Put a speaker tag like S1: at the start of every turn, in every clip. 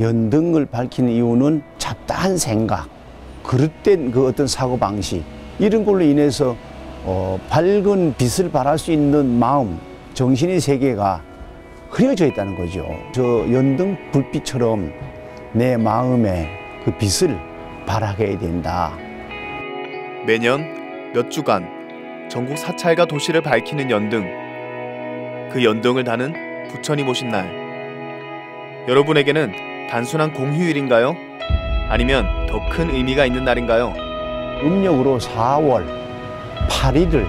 S1: 연등을 밝히는 이유는 잡다한 생각, 그릇된 그 어떤 사고방식, 이런 걸로 인해서 밝은 빛을 발할 수 있는 마음, 정신의 세계가 흐려져 있다는 거죠. 저 연등 불빛처럼 내 마음에 그 빛을 발하게 해야 된다.
S2: 매년 몇 주간 전국 사찰과 도시를 밝히는 연등. 그 연등을 다는 부처님 오신 날. 여러분에게는 단순한 공휴일인가요? 아니면 더 큰 의미가 있는 날인가요?
S1: 음력으로 4월 8일을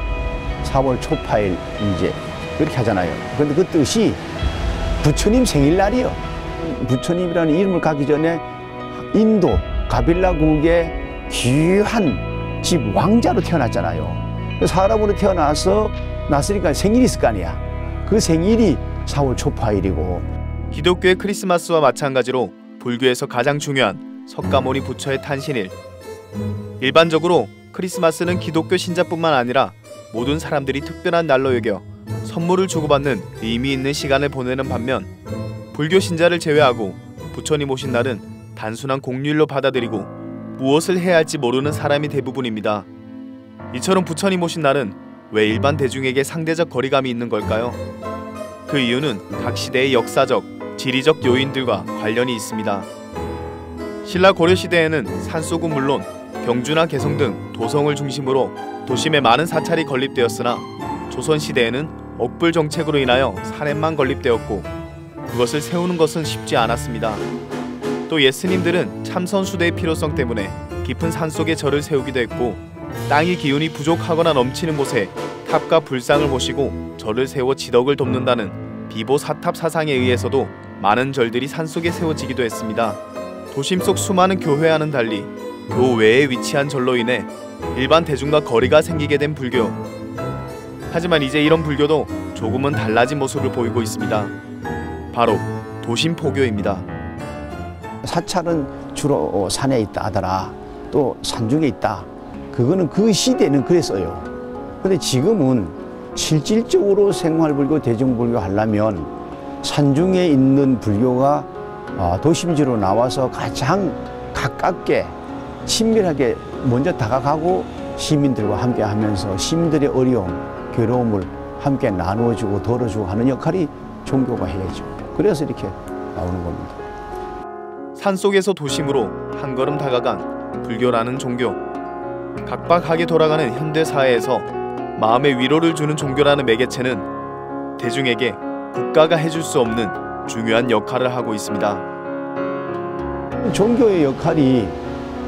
S1: 4월 초파일 이제 그렇게 하잖아요. 그런데 그 뜻이 부처님 생일날이요. 부처님이라는 이름을 갖기 전에 인도 가빌라국의 귀한 집 왕자로 태어났잖아요. 사람으로 태어나서 났으니까 생일이 있을 거 아니야. 그 생일이 4월 초파일이고.
S2: 기독교의 크리스마스와 마찬가지로 불교에서 가장 중요한 석가모니 부처의 탄신일. 일반적으로 크리스마스는 기독교 신자뿐만 아니라 모든 사람들이 특별한 날로 여겨 선물을 주고받는 의미 있는 시간을 보내는 반면, 불교 신자를 제외하고 부처님 오신 날은 단순한 공휴일로 받아들이고 무엇을 해야 할지 모르는 사람이 대부분입니다. 이처럼 부처님 오신 날은 왜 일반 대중에게 상대적 거리감이 있는 걸까요? 그 이유는 각 시대의 역사적, 지리적 요인들과 관련이 있습니다. 신라 고려시대에는 산속은 물론 경주나 개성 등 도성을 중심으로 도심에 많은 사찰이 건립되었으나, 조선시대에는 억불 정책으로 인하여 산에만 건립되었고 그것을 세우는 것은 쉽지 않았습니다. 또 예스님들은 참선수대의 필요성 때문에 깊은 산속에 절을 세우기도 했고, 땅이 기운이 부족하거나 넘치는 곳에 탑과 불상을 모시고 절을 세워 지덕을 돕는다는 비보사탑 사상에 의해서도 많은 절들이 산속에 세워지기도 했습니다. 도심 속 수많은 교회와는 달리 교외에 위치한 절로 인해 일반 대중과 거리가 생기게 된 불교. 하지만 이제 이런 불교도 조금은 달라진 모습을 보이고 있습니다. 바로 도심 포교입니다.
S1: 사찰은 주로 산에 있다 하더라, 또 산중에 있다. 그거는 그 시대는 그랬어요. 근데 지금은 실질적으로 생활불교, 대중불교 하려면 산중에 있는 불교가 도심지로 나와서 가장 가깝게 친밀하게 먼저 다가가고 시민들과 함께 하면서 시민들의 어려움, 괴로움을 함께 나누어주고 덜어주고 하는 역할이 종교가 해야죠. 그래서 이렇게 나오는 겁니다.
S2: 산속에서 도심으로 한 걸음 다가간 불교라는 종교. 각박하게 돌아가는 현대사회에서 마음의 위로를 주는 종교라는 매개체는 대중에게 국가가 해줄 수 없는 중요한 역할을 하고 있습니다.
S1: 종교의 역할이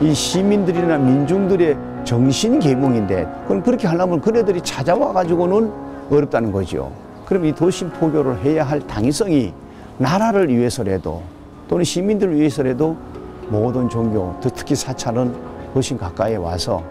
S1: 이 시민들이나 민중들의 정신 계몽인데, 그럼 그렇게 하려면 그네들이 찾아와 가지고는 어렵다는 거죠. 그럼 이 도심 포교를 해야 할 당위성이 나라를 위해서라도 또는 시민들을 위해서라도 모든 종교, 특히 사찰은 훨씬 가까이 와서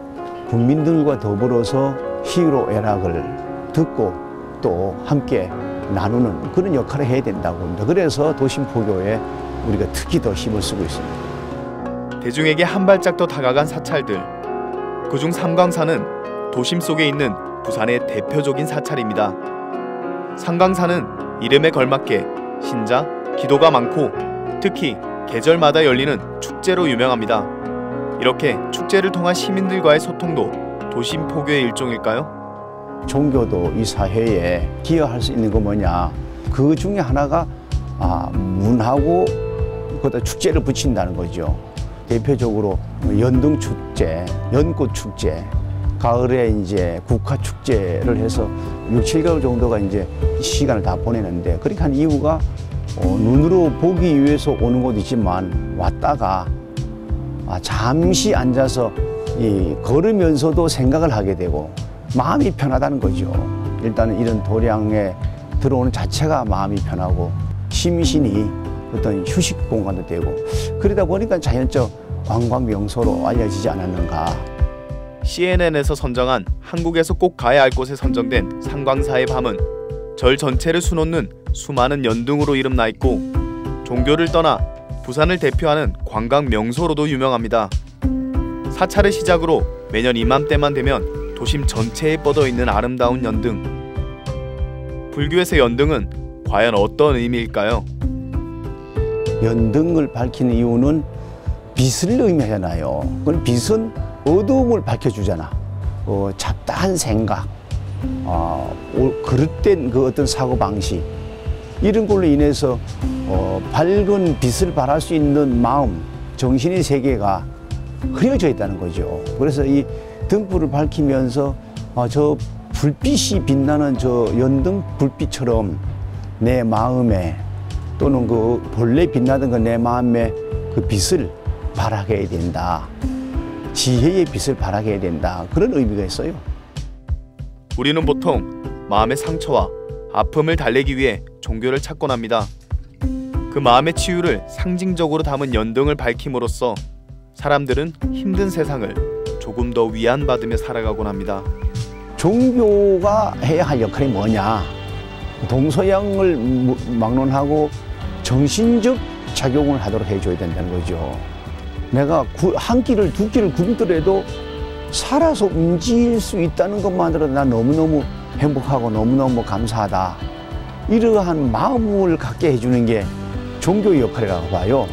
S1: 국민들과 더불어서 희로애락을 듣고 또 함께 나누는 그런 역할을 해야 된다고 합니다. 그래서 도심 포교에 우리가 특히 더 힘을 쓰고 있습니다.
S2: 대중에게 한 발짝 더 다가간 사찰들. 그중 삼광사는 도심 속에 있는 부산의 대표적인 사찰입니다. 삼광사는 이름에 걸맞게 신자, 기도가 많고 특히 계절마다 열리는 축제로 유명합니다. 이렇게 축제를 통한 시민들과의 소통도 도심 포교의 일종일까요?
S1: 종교도 이 사회에 기여할 수 있는 거 뭐냐, 그 중에 하나가 문하고 거기다 축제를 붙인다는 거죠. 대표적으로 연등축제, 연꽃축제, 가을에 이제 국화축제를 해서 6, 7개월 정도가 이제 시간을 다 보내는데, 그렇게 한 이유가 눈으로 보기 위해서 오는 곳도 있지만 왔다가 잠시 앉아서 걸으면서도 생각을 하게 되고 마음이 편하다는 거죠. 일단은 이런 도량에 들어오는 자체가 마음이 편하고 심신이 어떤 휴식 공간도 되고, 그러다 보니까 자연적 관광 명소로 알려지지 않았는가.
S2: CNN에서 선정한 한국에서 꼭 가야 할 곳에 선정된 삼광사의 밤은 절 전체를 수놓는 수많은 연등으로 이름나 있고, 종교를 떠나 부산을 대표하는 관광 명소로도 유명합니다. 사찰을 시작으로 매년 이맘때만 되면 도심 전체에 뻗어있는 아름다운 연등. 불교에서 연등은 과연 어떤 의미일까요?
S1: 연등을 밝히는 이유는 빛을 의미하잖아요. 그럼 빛은 어두움을 밝혀주잖아. 잡다한 생각, 그릇된 그 어떤 사고 방식, 이런 걸로 인해서 밝은 빛을 발할 수 있는 마음, 정신의 세계가 흐려져 있다는 거죠. 그래서 이 등불을 밝히면서 저 불빛이 빛나는 저 연등 불빛처럼 내 마음에, 또는 그 본래 빛나던 그 내 마음에 그 빛을 발하게 해야 된다. 지혜의 빛을 발하게 해야 된다. 그런 의미가 있어요.
S2: 우리는 보통 마음의 상처와 아픔을 달래기 위해 종교를 찾곤 합니다. 그 마음의 치유를 상징적으로 담은 연등을 밝힘으로써 사람들은 힘든 세상을 조금 더 위안받으며 살아가곤 합니다.
S1: 종교가 해야 할 역할이 뭐냐? 동서양을 막론하고 정신적 작용을 하도록 해줘야 된다는 거죠. 내가 한 끼를 두 끼를 굶더라도 살아서 움직일 수 있다는 것만으로도 난 너무너무 행복하고 너무너무 감사하다. 이러한 마음을 갖게 해주는 게 종교의 역할이라고 봐요.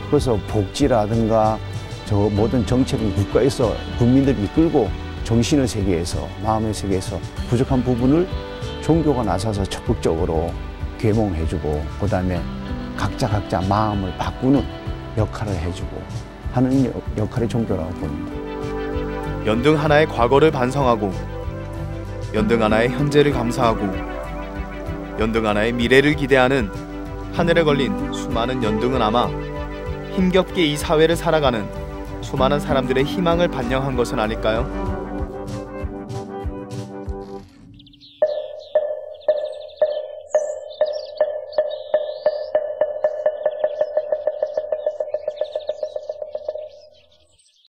S1: 그래서 복지라든가 저 모든 정책은 국가에서 국민들을 이끌고 정신의 세계에서, 마음의 세계에서 부족한 부분을 종교가 나서서 적극적으로 계몽해주고, 그 다음에 각자 마음을 바꾸는 역할을 해주고 하는 역할이 종교라고 봅니다.
S2: 연등 하나의 과거를 반성하고, 연등 하나의 현재를 감사하고, 연등 하나의 미래를 기대하는 하늘에 걸린 수많은 연등은 아마 힘겹게 이 사회를 살아가는 수많은 사람들의 희망을 반영한 것은 아닐까요?